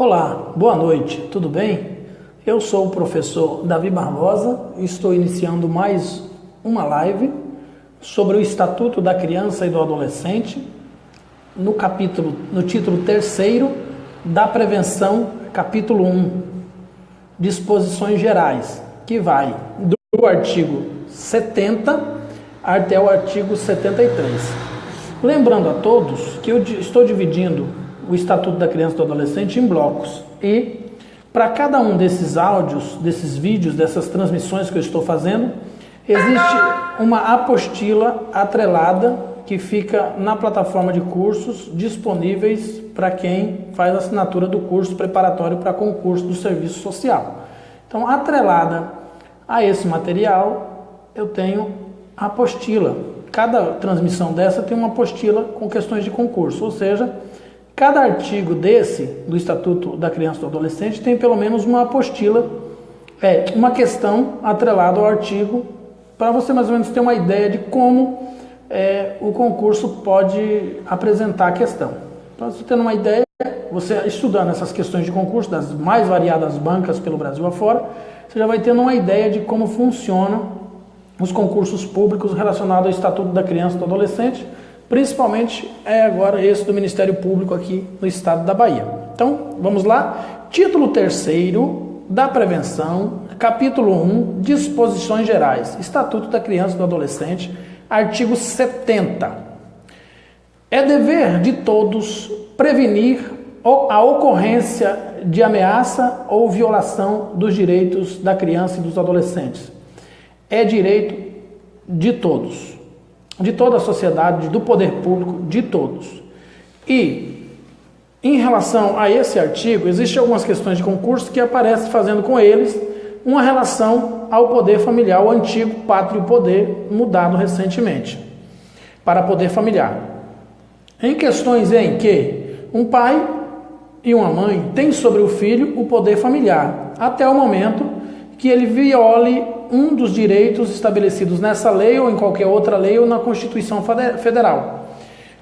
Olá, boa noite, tudo bem? Eu sou o professor Davi Barbosa e estou iniciando mais uma live sobre o Estatuto da Criança e do Adolescente, no título 3º da Prevenção, capítulo 1, Disposições Gerais, que vai do artigo 70 até o artigo 73. Lembrando a todos que eu estou dividindo o Estatuto da Criança e do Adolescente em blocos e para cada um desses áudios, desses vídeos, dessas transmissões que eu estou fazendo, existe uma apostila atrelada que fica na plataforma de cursos disponíveis para quem faz a assinatura do curso preparatório para concurso do Serviço Social. Então, atrelada a esse material, eu tenho a apostila. Cada transmissão dessa tem uma apostila com questões de concurso, ou seja, cada artigo do Estatuto da Criança e do Adolescente tem pelo menos uma apostila, uma questão atrelada ao artigo, para você mais ou menos ter uma ideia de como o concurso pode apresentar a questão. Para você ter uma ideia, você estudando essas questões de concurso das mais variadas bancas pelo Brasil afora, você já vai tendo uma ideia de como funcionam os concursos públicos relacionados ao Estatuto da Criança e do Adolescente, principalmente agora esse do Ministério Público aqui no estado da Bahia. Então, vamos lá. Título 3º da Prevenção, capítulo 1, Disposições Gerais, Estatuto da Criança e do Adolescente, artigo 70. É dever de todos prevenir a ocorrência de ameaça ou violação dos direitos da criança e dos adolescentes. É direito de todos, de toda a sociedade, do poder público, de todos. E, em relação a esse artigo, existem algumas questões de concurso que aparecem fazendo com eles uma relação ao poder familiar, o antigo pátrio poder, mudado recentemente, para poder familiar. Em questões em que um pai e uma mãe têm sobre o filho o poder familiar, até o momento que ele viole um dos direitos estabelecidos nessa lei ou em qualquer outra lei ou na Constituição Federal.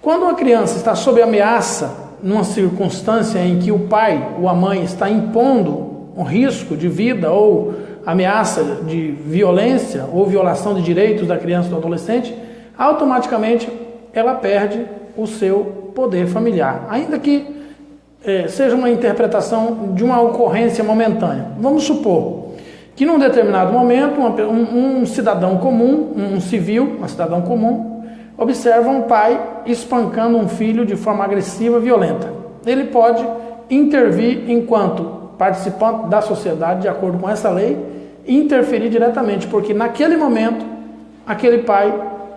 Quando uma criança está sob ameaça, numa circunstância em que o pai ou a mãe está impondo um risco de vida ou ameaça de violência ou violação de direitos da criança ou do adolescente, automaticamente ela perde o seu poder familiar, ainda que seja uma interpretação de uma ocorrência momentânea. Vamos supor que num determinado momento um cidadão comum, um cidadão comum, observa um pai espancando um filho de forma agressiva, violenta. Ele pode intervir enquanto participante da sociedade, de acordo com essa lei, e interferir diretamente, porque naquele momento, aquele pai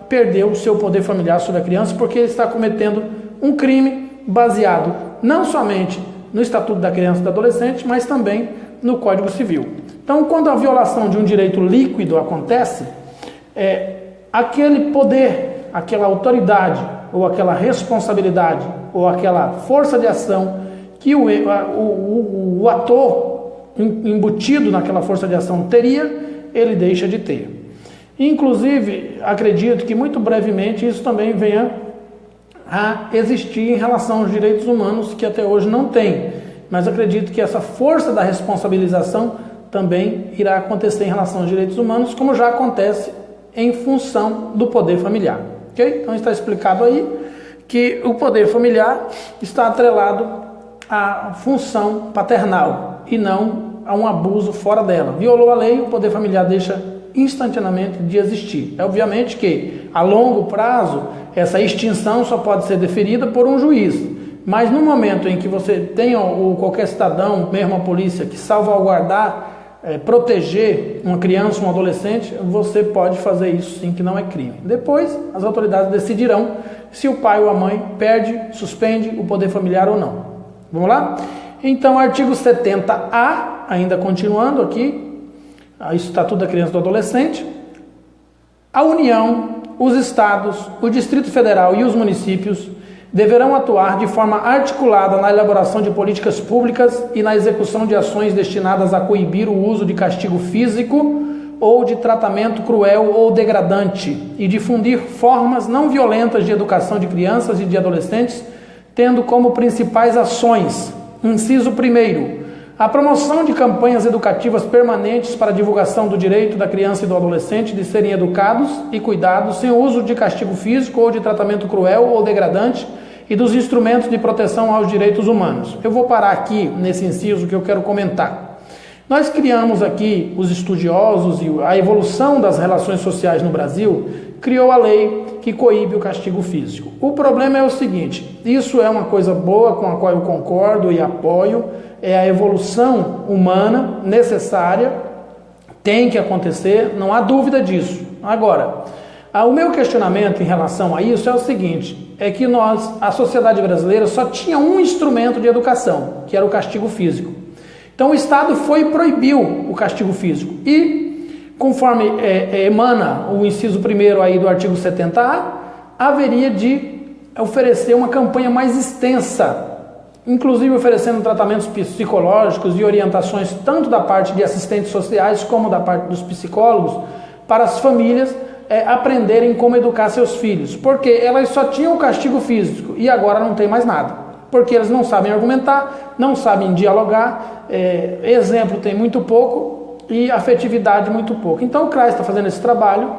perdeu o seu poder familiar sobre a criança, porque ele está cometendo um crime baseado não somente no Estatuto da Criança e do Adolescente, mas também no Código Civil. Então, quando a violação de um direito líquido acontece, aquele poder, aquela autoridade, ou aquela responsabilidade, ou aquela força de ação que o ator embutido naquela força de ação teria, ele deixa de ter. Inclusive, acredito que muito brevemente isso também venha a existir em relação aos direitos humanos, que até hoje não tem. Mas acredito que essa força da responsabilização também irá acontecer em relação aos direitos humanos, como já acontece em função do poder familiar. Ok? Então está explicado aí que o poder familiar está atrelado à função paternal e não a um abuso fora dela. Violou a lei, o poder familiar deixa instantaneamente de existir. É obviamente que a longo prazo essa extinção só pode ser deferida por um juiz. Mas no momento em que você tem ou qualquer cidadão, mesmo a polícia, que salvaguardar, proteger uma criança, um adolescente, você pode fazer isso sim, que não é crime. Depois, as autoridades decidirão se o pai ou a mãe perde, suspende o poder familiar ou não. Vamos lá? Então, artigo 70A, ainda continuando aqui, o Estatuto da Criança e do Adolescente, a União, os Estados, o Distrito Federal e os municípios deverão atuar de forma articulada na elaboração de políticas públicas e na execução de ações destinadas a coibir o uso de castigo físico ou de tratamento cruel ou degradante e difundir formas não violentas de educação de crianças e de adolescentes, tendo como principais ações Inciso 1º. A promoção de campanhas educativas permanentes para a divulgação do direito da criança e do adolescente de serem educados e cuidados sem o uso de castigo físico ou de tratamento cruel ou degradante e dos instrumentos de proteção aos direitos humanos. Eu vou parar aqui nesse inciso que eu quero comentar. Nós criamos aqui, os estudiosos e a evolução das relações sociais no Brasil, criou a lei que coíbe o castigo físico. O problema é o seguinte, isso é uma coisa boa com a qual eu concordo e apoio, é a evolução humana necessária, tem que acontecer, não há dúvida disso. Agora, o meu questionamento em relação a isso é o seguinte, é que a sociedade brasileira só tinha um instrumento de educação, que era o castigo físico. Então o Estado foi e proibiu o castigo físico e, conforme emana o inciso 1º aí do artigo 70A, haveria de oferecer uma campanha mais extensa, inclusive oferecendo tratamentos psicológicos e orientações tanto da parte de assistentes sociais como da parte dos psicólogos para as famílias aprenderem como educar seus filhos, porque elas só tinham o castigo físico e agora não tem mais nada, porque eles não sabem argumentar, não sabem dialogar, exemplo tem muito pouco e afetividade muito pouco. Então o CRAS está fazendo esse trabalho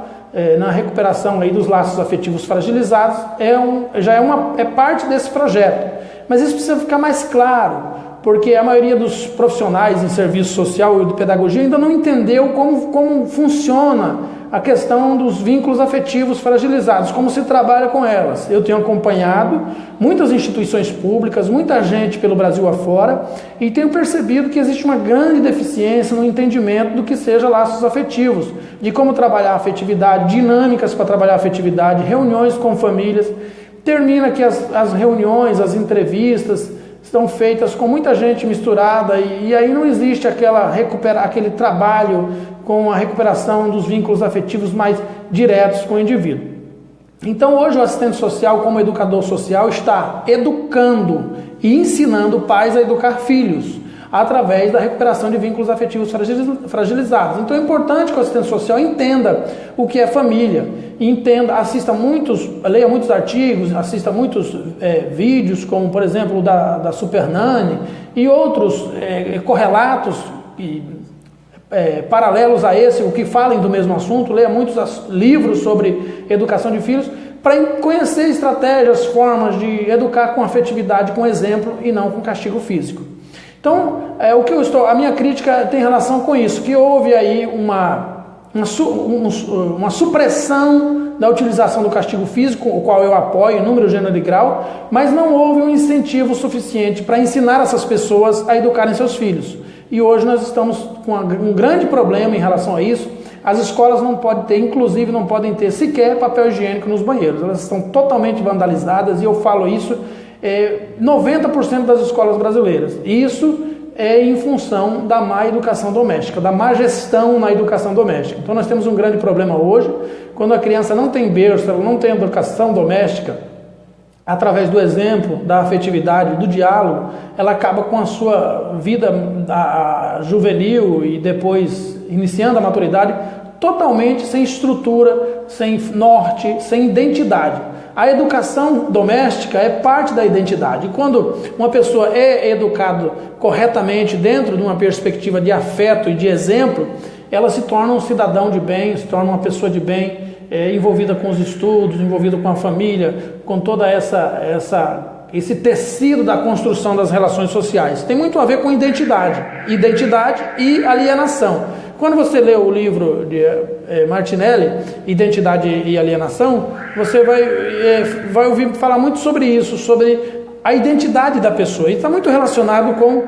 na recuperação aí dos laços afetivos fragilizados, é parte desse projeto. Mas isso precisa ficar mais claro, porque a maioria dos profissionais em serviço social e de pedagogia ainda não entendeu como funciona a questão dos vínculos afetivos fragilizados, como se trabalha com elas. Eu tenho acompanhado muitas instituições públicas, muita gente pelo Brasil afora, e tenho percebido que existe uma grande deficiência no entendimento do que seja laços afetivos, de como trabalhar a afetividade, dinâmicas para trabalhar a afetividade, reuniões com famílias. Termina que as reuniões, as entrevistas estão feitas com muita gente misturada e aí não existe aquele trabalho com a recuperação dos vínculos afetivos mais diretos com o indivíduo. Então hoje o assistente social, como educador social, está educando e ensinando pais a educar filhos através da recuperação de vínculos afetivos fragilizados. Então é importante que o assistente social entenda o que é família, leia muitos artigos, assista muitos vídeos, como por exemplo da Super Nani e outros correlatos paralelos a esse, o que falem do mesmo assunto, leia muitos livros sobre educação de filhos, para conhecer estratégias, formas de educar com afetividade, com exemplo e não com castigo físico. Então, a minha crítica tem relação com isso, que houve aí uma supressão da utilização do castigo físico, o qual eu apoio em número, gênero e grau, mas não houve um incentivo suficiente para ensinar essas pessoas a educarem seus filhos. E hoje nós estamos com um grande problema em relação a isso. As escolas não podem ter sequer papel higiênico nos banheiros, elas estão totalmente vandalizadas e eu falo isso 90% das escolas brasileiras. Isso é em função da má educação doméstica, da má gestão na educação doméstica. Então nós temos um grande problema hoje, quando a criança não tem berço, ela não tem educação doméstica, através do exemplo, da afetividade, do diálogo, ela acaba com a sua vida juvenil e depois iniciando a maturidade totalmente sem estrutura, sem norte, sem identidade. A educação doméstica é parte da identidade. E quando uma pessoa é educada corretamente dentro de uma perspectiva de afeto e de exemplo, ela se torna um cidadão de bem, se torna uma pessoa de bem, envolvida com os estudos, envolvida com a família, com toda esse tecido da construção das relações sociais. Tem muito a ver com identidade e alienação. Quando você lê o livro de Martinelli, Identidade e Alienação, você vai ouvir falar muito sobre isso, sobre a identidade da pessoa. E está muito relacionado com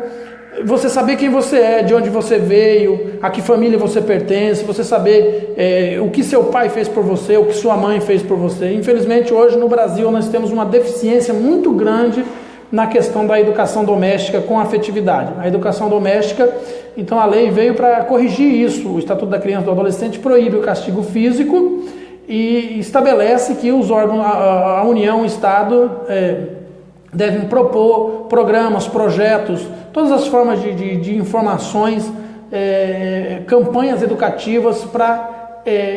você saber quem você é, de onde você veio, a que família você pertence, você saber o que seu pai fez por você, o que sua mãe fez por você. Infelizmente, hoje no Brasil, nós temos uma deficiência muito grande na questão da educação doméstica com afetividade. A educação doméstica, então a lei veio para corrigir isso. O Estatuto da Criança e do Adolescente proíbe o castigo físico e estabelece que os órgãos, a União, o Estado, devem propor programas, projetos, todas as formas de informações, campanhas educativas para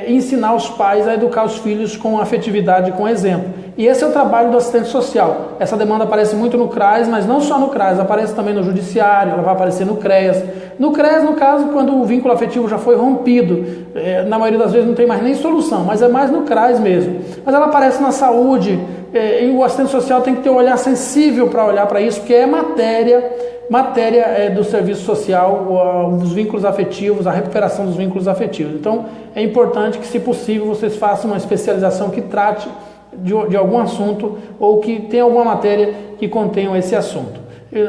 ensinar os pais a educar os filhos com afetividade e com exemplo. E esse é o trabalho do assistente social. Essa demanda aparece muito no CRAS, mas não só no CRAS, aparece também no Judiciário, ela vai aparecer no CREAS. No CREAS, no caso, quando o vínculo afetivo já foi rompido, na maioria das vezes não tem mais nem solução, mas é mais no CRAS mesmo. Mas ela aparece na saúde, e o assistente social tem que ter um olhar sensível para olhar para isso, porque é matéria do serviço social, os vínculos afetivos, a recuperação dos vínculos afetivos. Então, é importante que, se possível, vocês façam uma especialização que trate de algum assunto ou que tenha alguma matéria que contenha esse assunto.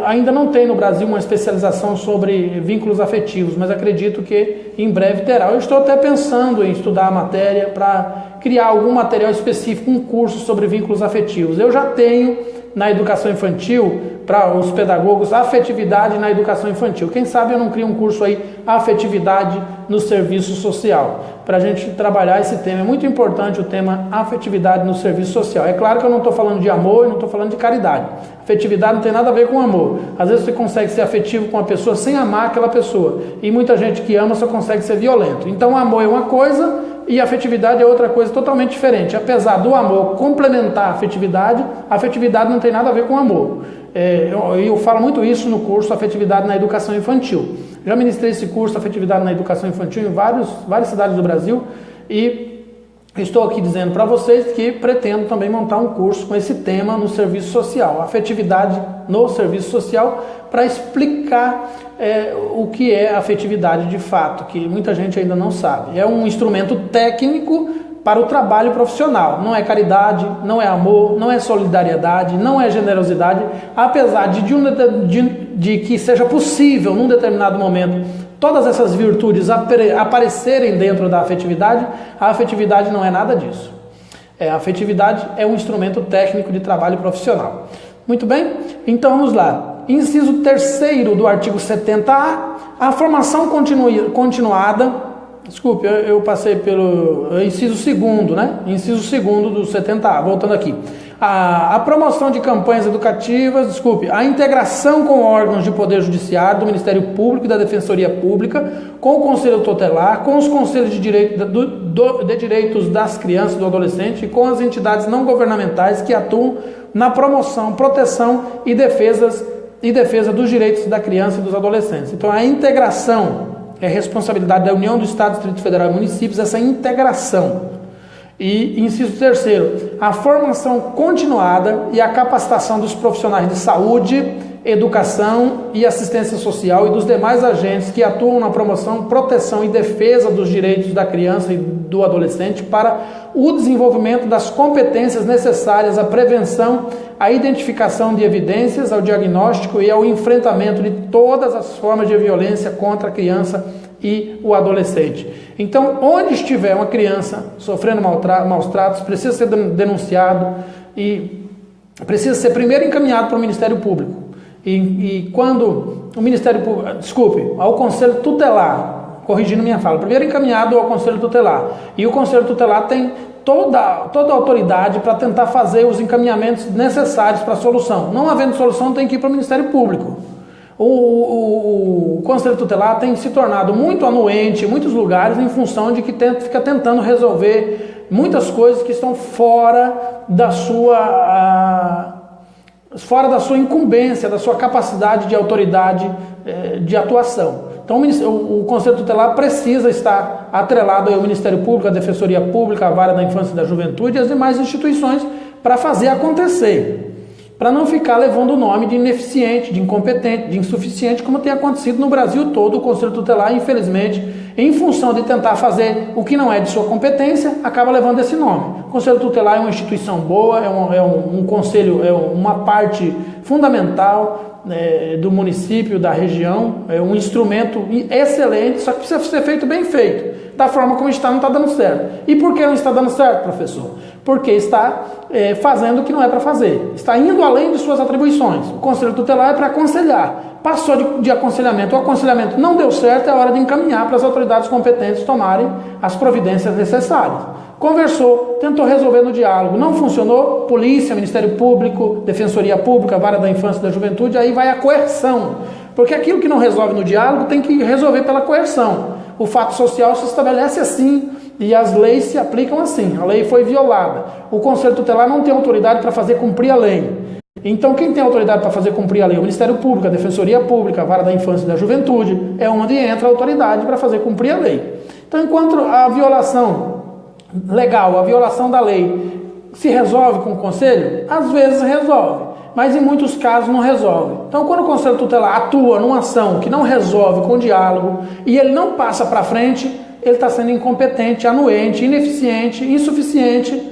Ainda não tem no Brasil uma especialização sobre vínculos afetivos, mas acredito que em breve terá. Eu estou até pensando em estudar a matéria para criar algum material específico, um curso sobre vínculos afetivos. Eu já tenho na educação infantil, para os pedagogos, afetividade na educação infantil. Quem sabe eu não crio um curso aí, afetividade no serviço social, para a gente trabalhar esse tema. É muito importante o tema afetividade no serviço social. É claro que eu não estou falando de amor e não estou falando de caridade. Afetividade não tem nada a ver com amor. Às vezes você consegue ser afetivo com uma pessoa sem amar aquela pessoa. E muita gente que ama só consegue ser violento. Então, amor é uma coisa e afetividade é outra coisa totalmente diferente. Apesar do amor complementar a afetividade não tem nada a ver com amor. Eu falo muito isso no curso Afetividade na Educação Infantil. Já ministrei esse curso Afetividade na Educação Infantil em várias cidades do Brasil e estou aqui dizendo para vocês que pretendo também montar um curso com esse tema no serviço social, afetividade no serviço social, para explicar o que é afetividade de fato, que muita gente ainda não sabe. É um instrumento técnico para o trabalho profissional. Não é caridade, não é amor, não é solidariedade, não é generosidade, apesar de que seja possível, num determinado momento, todas essas virtudes aparecerem dentro da afetividade. A afetividade não é nada disso. A afetividade é um instrumento técnico de trabalho profissional. Muito bem? Então vamos lá. Inciso 3º do artigo 70A, a formação continuada. Desculpe, eu passei pelo inciso 2º, né? Inciso 2º do 70A, voltando aqui. A promoção de campanhas educativas, a integração com órgãos de poder judiciário, do Ministério Público e da Defensoria Pública, com o Conselho Tutelar, com os Conselhos de Direitos das Crianças e do Adolescente e com as entidades não governamentais que atuam na promoção, proteção e defesa dos direitos da criança e dos adolescentes. Então, a integração é responsabilidade da União, do Estado, Distrito Federal e municípios, essa integração. E, inciso 3º, a formação continuada e a capacitação dos profissionais de saúde, educação e assistência social e dos demais agentes que atuam na promoção, proteção e defesa dos direitos da criança e do adolescente para o desenvolvimento das competências necessárias à prevenção, à identificação de evidências, ao diagnóstico e ao enfrentamento de todas as formas de violência contra a criança e o adolescente. Então, onde estiver uma criança sofrendo maus tratos, precisa ser denunciado e precisa ser primeiro encaminhado para o Ministério Público. E quando o Ministério Público, ao Conselho Tutelar, corrigindo minha fala, primeiro encaminhado ao Conselho Tutelar, e o Conselho Tutelar tem toda a autoridade para tentar fazer os encaminhamentos necessários para a solução. Não havendo solução, tem que ir para o Ministério Público. O Conselho Tutelar tem se tornado muito anuente em muitos lugares em função de que fica tentando resolver muitas coisas que estão fora da sua incumbência, da sua capacidade de autoridade de atuação. Então o Conselho Tutelar precisa estar atrelado ao Ministério Público, à Defensoria Pública, à Vara da Infância e da Juventude e às demais instituições para fazer acontecer. Para não ficar levando o nome de ineficiente, de incompetente, de insuficiente, como tem acontecido no Brasil todo. O Conselho Tutelar, infelizmente, em função de tentar fazer o que não é de sua competência, acaba levando esse nome. O Conselho Tutelar é uma instituição boa, é um conselho, é uma parte fundamental do município, da região, é um instrumento excelente, só que precisa ser feito bem feito. Da forma como está, não está dando certo. E por que não está dando certo, professor? Porque está fazendo o que não é para fazer. Está indo além de suas atribuições. O Conselho Tutelar é para aconselhar. Passou de aconselhamento. O aconselhamento não deu certo, é hora de encaminhar para as autoridades competentes tomarem as providências necessárias. Conversou, tentou resolver no diálogo, não funcionou, polícia, Ministério Público, Defensoria Pública, Vara da Infância e da Juventude, aí vai a coerção. Porque aquilo que não resolve no diálogo tem que resolver pela coerção. O fato social se estabelece assim, e as leis se aplicam assim. A lei foi violada. O Conselho Tutelar não tem autoridade para fazer cumprir a lei. Então, quem tem autoridade para fazer cumprir a lei? O Ministério Público, a Defensoria Pública, a Vara da Infância e da Juventude, é onde entra a autoridade para fazer cumprir a lei. Então, enquanto a violação legal, a violação da lei, se resolve com o Conselho, às vezes resolve, mas em muitos casos não resolve. Então, quando o Conselho Tutelar atua numa ação que não resolve com diálogo e ele não passa para frente, ele está sendo incompetente, anuente, ineficiente, insuficiente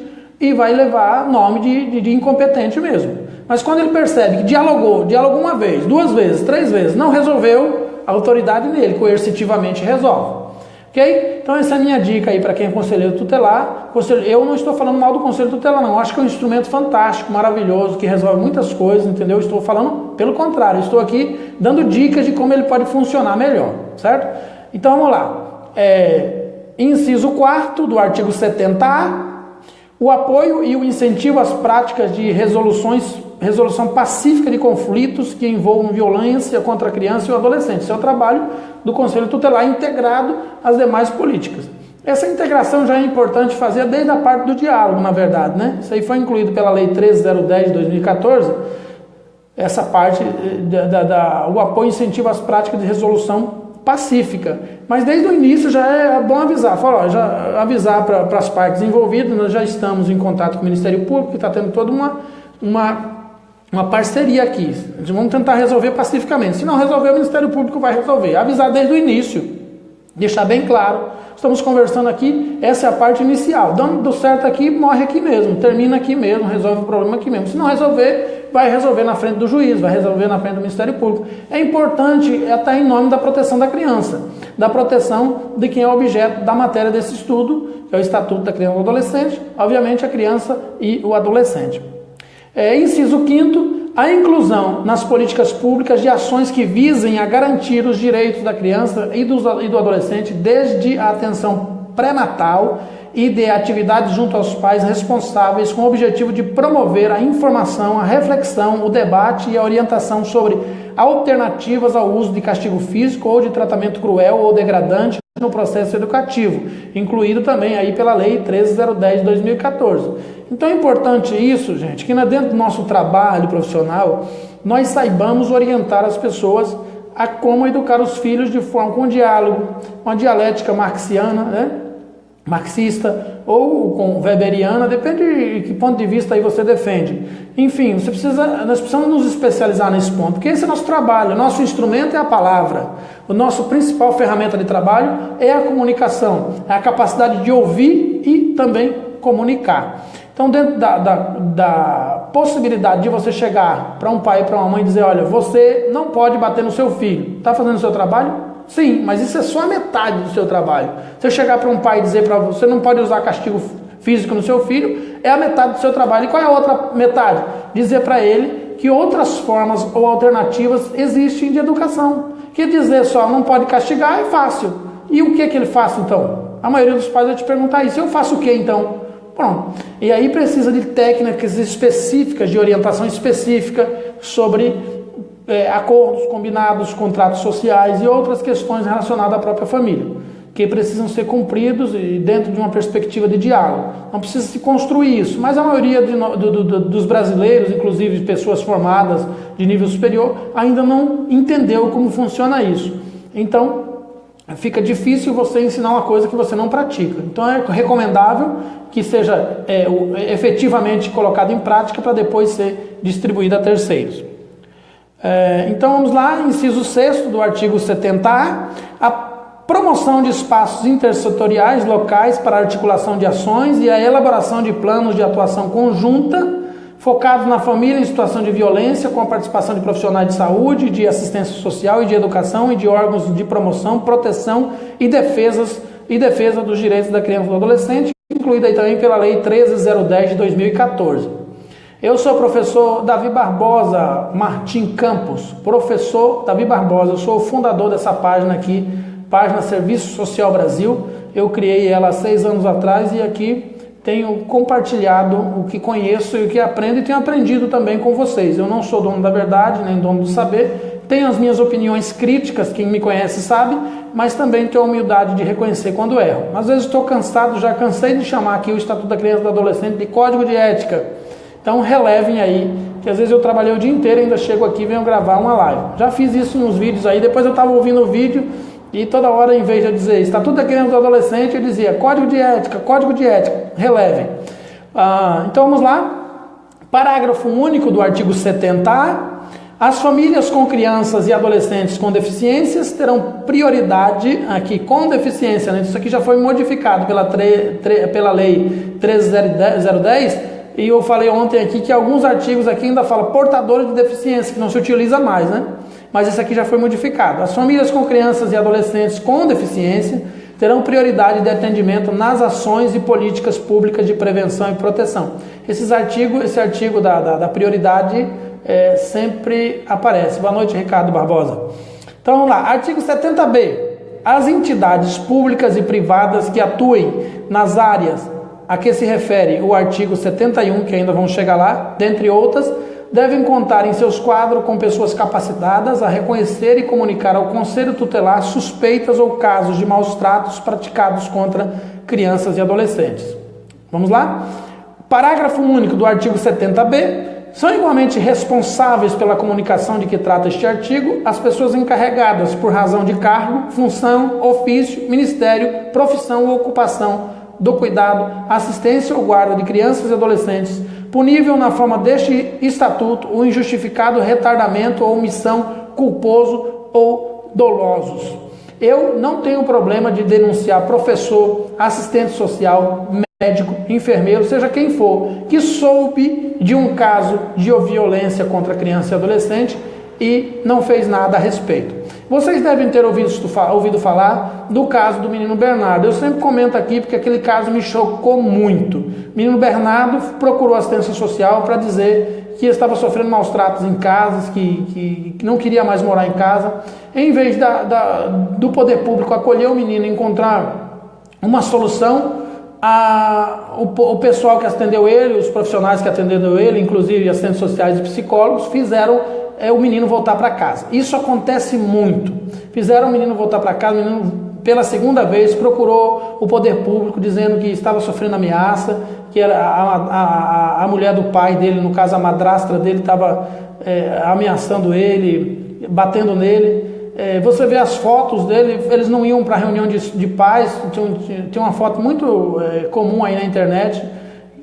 e vai levar nome de incompetente mesmo. Mas quando ele percebe que dialogou uma vez, 2 vezes, 3 vezes, não resolveu, a autoridade nele coercitivamente resolve. Ok? Então essa é a minha dica aí para quem é conselheiro tutelar. Eu não estou falando mal do conselho tutelar, não. Eu acho que é um instrumento fantástico, maravilhoso, que resolve muitas coisas, entendeu? Estou falando pelo contrário, estou aqui dando dicas de como ele pode funcionar melhor, certo? Então vamos lá. Inciso 4º do artigo 70A, o apoio e o incentivo às práticas de resolução pacífica de conflitos que envolvam violência contra a criança e o adolescente. Esse é o trabalho do Conselho Tutelar integrado às demais políticas. Essa integração já é importante fazer desde a parte do diálogo, na verdade, né? Isso aí foi incluído pela Lei 13.010 de 2014, essa parte o apoio e incentivo às práticas de resolução pacífica. Mas desde o início já é bom avisar, avisar para as partes envolvidas. Nós já estamos em contato com o Ministério Público, que está tendo toda uma parceria aqui. Vamos tentar resolver pacificamente. Se não resolver, o Ministério Público vai resolver. Avisar desde o início, deixar bem claro. Estamos conversando aqui, essa é a parte inicial. Dando certo aqui, morre aqui mesmo, termina aqui mesmo, resolve o problema aqui mesmo. Se não resolver, vai resolver na frente do juiz, vai resolver na frente do Ministério Público. É importante estar em nome da proteção da criança, da proteção de quem é objeto da matéria desse estudo, que é o Estatuto da Criança e do Adolescente, obviamente a criança e o adolescente. Inciso 5º, a inclusão nas políticas públicas de ações que visem a garantir os direitos da criança e do adolescente, desde a atenção pré-natal e de atividades junto aos pais responsáveis, com o objetivo de promover a informação, a reflexão, o debate e a orientação sobre alternativas ao uso de castigo físico ou de tratamento cruel ou degradante no processo educativo, incluído também aí pela Lei 13.010 de 2014. Então é importante isso, gente, que dentro do nosso trabalho profissional, nós saibamos orientar as pessoas a como educar os filhos de forma com diálogo, uma dialética marxiana, né? Marxista ou com weberiana, depende de que ponto de vista aí você defende. Enfim, nós precisamos nos especializar nesse ponto, porque esse é o nosso trabalho, o nosso instrumento é a palavra. O nosso principal ferramenta de trabalho é a comunicação, é a capacidade de ouvir e também comunicar. Então, dentro da possibilidade de você chegar para um pai e para uma mãe e dizer, olha, você não pode bater no seu filho, está fazendo o seu trabalho? Sim, mas isso é só a metade do seu trabalho. Se eu chegar para um pai e dizer para você não pode usar castigo físico no seu filho, é a metade do seu trabalho. E qual é a outra metade? Dizer para ele que outras formas ou alternativas existem de educação. Que dizer só não pode castigar é fácil. E o que ele faz então? A maioria dos pais vai te perguntar isso. Eu faço o que então? Pronto. E aí precisa de técnicas específicas, de orientação específica sobre acordos, combinados, contratos sociais e outras questões relacionadas à própria família, que precisam ser cumpridos e dentro de uma perspectiva de diálogo. Não precisa se construir isso, mas a maioria dos brasileiros, inclusive de pessoas formadas de nível superior, ainda não entendeu como funciona isso. Então, fica difícil você ensinar uma coisa que você não pratica. Então, é recomendável que seja efetivamente colocado em prática para depois ser distribuído a terceiros. Então vamos lá, inciso 6º do artigo 70A, a promoção de espaços intersetoriais locais para articulação de ações e a elaboração de planos de atuação conjunta focados na família em situação de violência, com a participação de profissionais de saúde, de assistência social e de educação e de órgãos de promoção, proteção e defesa dos direitos da criança e do adolescente, incluída aí também pela Lei 13.010 de 2014. Eu sou o professor Davi Barbosa Martim Campos, professor Davi Barbosa, eu sou o fundador dessa página aqui, página Serviço Social Brasil. Eu criei ela há 6 anos atrás e aqui tenho compartilhado o que conheço e o que aprendo e tenho aprendido também com vocês. Eu não sou dono da verdade, nem dono do saber, tenho as minhas opiniões críticas, quem me conhece sabe, mas também tenho a humildade de reconhecer quando erro. Às vezes estou cansado, já cansei de chamar aqui o Estatuto da Criança e do Adolescente de Código de Ética. Então relevem aí, que às vezes eu trabalhei o dia inteiro e ainda chego aqui e venho gravar uma live. Já fiz isso nos vídeos aí, depois eu estava ouvindo o vídeo e toda hora, em vez de eu dizer Estatuto da Criança e do Adolescente, eu dizia Código de Ética, Código de Ética. Relevem. Então vamos lá. Parágrafo único do artigo 70A. As famílias com crianças e adolescentes com deficiências terão prioridade, aqui com deficiência, né? Isso aqui já foi modificado pela lei 13010, e eu falei ontem aqui que alguns artigos aqui ainda falam portadores de deficiência, que não se utiliza mais, né? Mas isso aqui já foi modificado. As famílias com crianças e adolescentes com deficiência terão prioridade de atendimento nas ações e políticas públicas de prevenção e proteção. Esse artigo da prioridade sempre aparece. Boa noite, Ricardo Barbosa. Então vamos lá, artigo 70B. As entidades públicas e privadas que atuem nas áreas a que se refere o artigo 71, que ainda vamos chegar lá, dentre outras, devem contar em seus quadros com pessoas capacitadas a reconhecer e comunicar ao Conselho Tutelar suspeitas ou casos de maus tratos praticados contra crianças e adolescentes. Vamos lá? Parágrafo único do artigo 70B. São igualmente responsáveis pela comunicação de que trata este artigo as pessoas encarregadas por razão de cargo, função, ofício, ministério, profissão ou ocupação do cuidado, assistência ou guarda de crianças e adolescentes, punível na forma deste estatuto o injustificado retardamento ou omissão culposo ou dolosos. Eu não tenho problema de denunciar professor, assistente social, médico, enfermeiro, seja quem for, que soube de um caso de violência contra criança e adolescente e não fez nada a respeito. Vocês devem ter ouvido falar do caso do menino Bernardo. Eu sempre comento aqui porque aquele caso me chocou muito. O menino Bernardo procurou assistência social para dizer que estava sofrendo maus tratos em casa, que não queria mais morar em casa. Em vez do poder público acolher o menino e encontrar uma solução, o pessoal que atendeu ele, os profissionais que atenderam ele, inclusive assistentes sociais e psicólogos, fizeram o menino voltar para casa. Isso acontece muito. Fizeram o menino voltar para casa, o menino pela segunda vez procurou o poder público dizendo que estava sofrendo ameaça, que era a mulher do pai dele, no caso a madrastra dele, estava ameaçando ele, batendo nele. Você vê as fotos dele, eles não iam para reunião de pais. Tem uma foto muito comum aí na internet,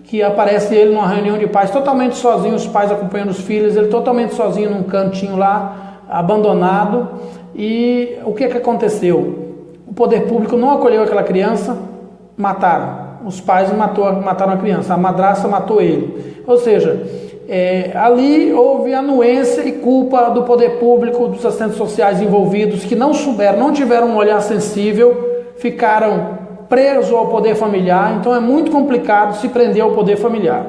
que aparece ele numa reunião de pais, totalmente sozinho, os pais acompanhando os filhos, ele totalmente sozinho num cantinho lá, abandonado. E o que aconteceu? O poder público não acolheu aquela criança, mataram. Os pais mataram a criança, a madrasta matou ele. Ou seja, ali houve anuência e culpa do poder público, dos assistentes sociais envolvidos, que não souberam, não tiveram um olhar sensível, ficaram presos ao poder familiar. Então é muito complicado se prender ao poder familiar.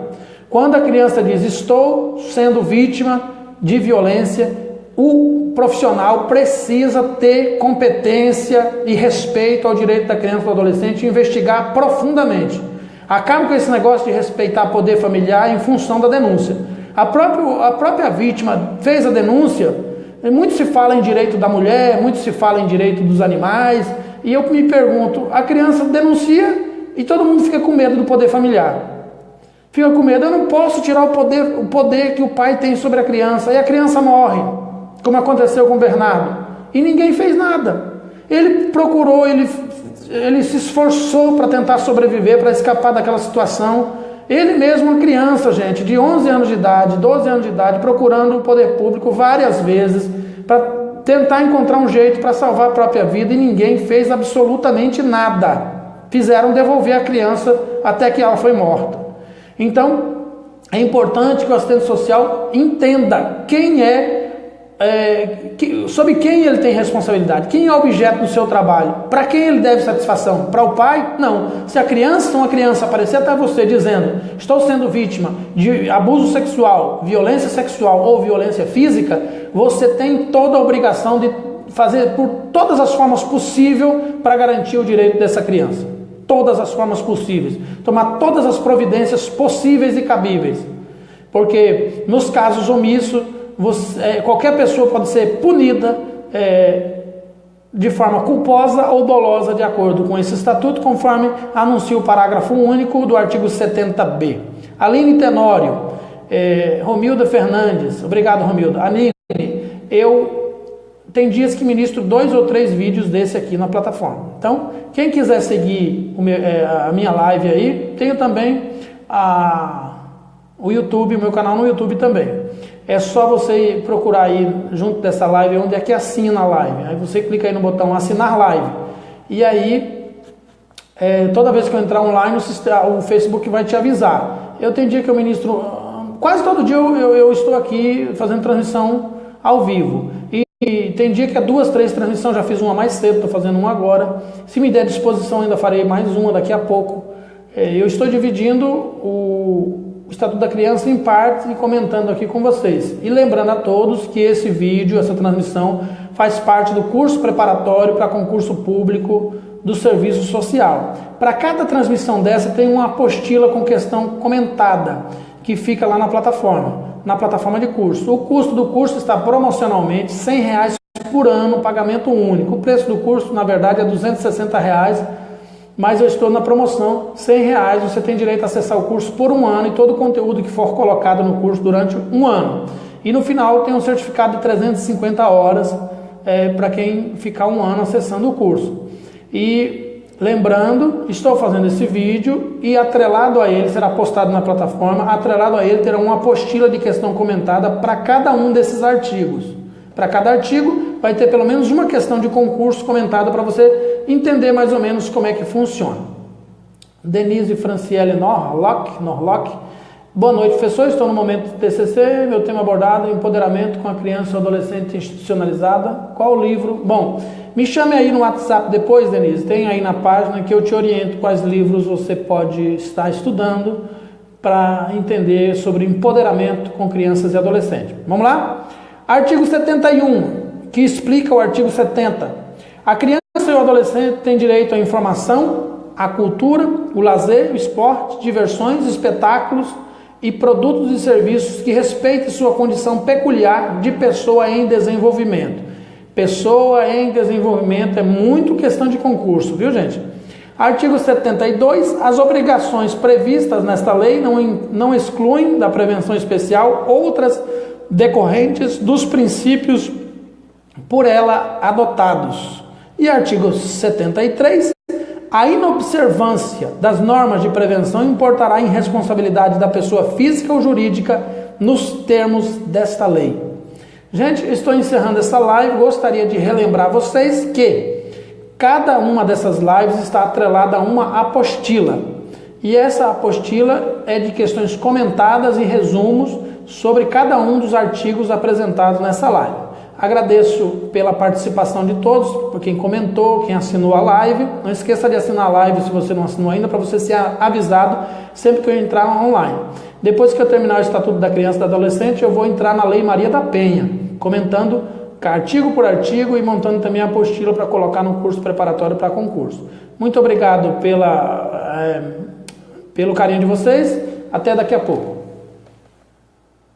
Quando a criança diz, estou sendo vítima de violência, o profissional precisa ter competência e respeito ao direito da criança e do adolescente e investigar profundamente. Acaba com esse negócio de respeitar poder familiar em função da denúncia. A própria vítima fez a denúncia, muito se fala em direito da mulher, muito se fala em direito dos animais, e eu me pergunto, a criança denuncia e todo mundo fica com medo do poder familiar. Fica com medo, eu não posso tirar o poder que o pai tem sobre a criança, e a criança morre, como aconteceu com o Bernardo, e ninguém fez nada. Ele procurou, ele se esforçou para tentar sobreviver, para escapar daquela situação. Ele mesmo, uma criança, gente, de 11 anos de idade, 12 anos de idade, procurando o poder público várias vezes, para tentar encontrar um jeito para salvar a própria vida, e ninguém fez absolutamente nada. Fizeram devolver a criança até que ela foi morta. Então, é importante que o assistente social entenda sobre quem ele tem responsabilidade, quem é o objeto do seu trabalho, para quem ele deve satisfação, para o pai? Não. Se uma criança aparecer até você dizendo, estou sendo vítima de abuso sexual, violência sexual ou violência física, você tem toda a obrigação de fazer por todas as formas possíveis para garantir o direito dessa criança. Todas as formas possíveis. Tomar todas as providências possíveis e cabíveis. Porque nos casos omissos, qualquer pessoa pode ser punida de forma culposa ou dolosa, de acordo com esse estatuto, conforme anuncia o parágrafo único do artigo 70b. Aline Tenório, Romilda Fernandes, obrigado, Romilda. Aline, tem dias que ministro 2 ou 3 vídeos desse aqui na plataforma. Então, quem quiser seguir a minha live aí, tenho também o YouTube, o meu canal no YouTube também. É só você procurar aí junto dessa live, onde é que assina a live. Aí você clica aí no botão assinar live. E aí, toda vez que eu entrar online, o Facebook vai te avisar. Tem dia que eu ministro, quase todo dia eu estou aqui fazendo transmissão ao vivo. E tem dia que 2, 3 transmissões, já fiz uma mais cedo, estou fazendo uma agora. Se me der disposição, ainda farei mais uma daqui a pouco. Eu estou dividindo o Estatuto da Criança em partes e comentando aqui com vocês. E lembrando a todos que esse vídeo, essa transmissão, faz parte do curso preparatório para concurso público do Serviço Social. Para cada transmissão dessa tem uma apostila com questão comentada, que fica lá na plataforma de curso. O custo do curso está promocionalmente R$100 por ano, pagamento único. O preço do curso, na verdade, é R$260, mas eu estou na promoção, R$100, você tem direito a acessar o curso por um ano e todo o conteúdo que for colocado no curso durante um ano. E no final tem um certificado de 350 horas para quem ficar um ano acessando o curso. E lembrando, estou fazendo esse vídeo e atrelado a ele, será postado na plataforma, atrelado a ele terá uma apostila de questão comentada para cada um desses artigos. Para cada artigo vai ter pelo menos uma questão de concurso comentada para você entender mais ou menos como é que funciona. Denise Franciele Norlock. Boa noite, professor. Estou no momento do TCC. Meu tema abordado é empoderamento com a criança ou adolescente institucionalizada. Qual livro? Bom, me chame aí no WhatsApp depois, Denise. Tem aí na página que eu te oriento quais livros você pode estar estudando para entender sobre empoderamento com crianças e adolescentes. Vamos lá? Artigo 71, que explica o artigo 70. A criança e o adolescente têm direito à informação, à cultura, o lazer, o esporte, diversões, espetáculos e produtos e serviços que respeitem sua condição peculiar de pessoa em desenvolvimento. Pessoa em desenvolvimento é muito questão de concurso, viu, gente? Artigo 72. As obrigações previstas nesta lei não excluem da prevenção especial outras decorrentes dos princípios por ela adotados. E artigo 73. A inobservância das normas de prevenção importará em responsabilidade da pessoa física ou jurídica nos termos desta lei. Gente, estou encerrando essa live. Gostaria de relembrar vocês que cada uma dessas lives está atrelada a uma apostila. E essa apostila é de questões comentadas e resumos sobre cada um dos artigos apresentados nessa live. Agradeço pela participação de todos, por quem comentou, quem assinou a live. Não esqueça de assinar a live se você não assinou ainda, para você ser avisado sempre que eu entrar online. Depois que eu terminar o Estatuto da Criança e do Adolescente, eu vou entrar na Lei Maria da Penha, comentando artigo por artigo e montando também a apostila para colocar no curso preparatório para concurso. Muito obrigado pelo carinho de vocês. Até daqui a pouco.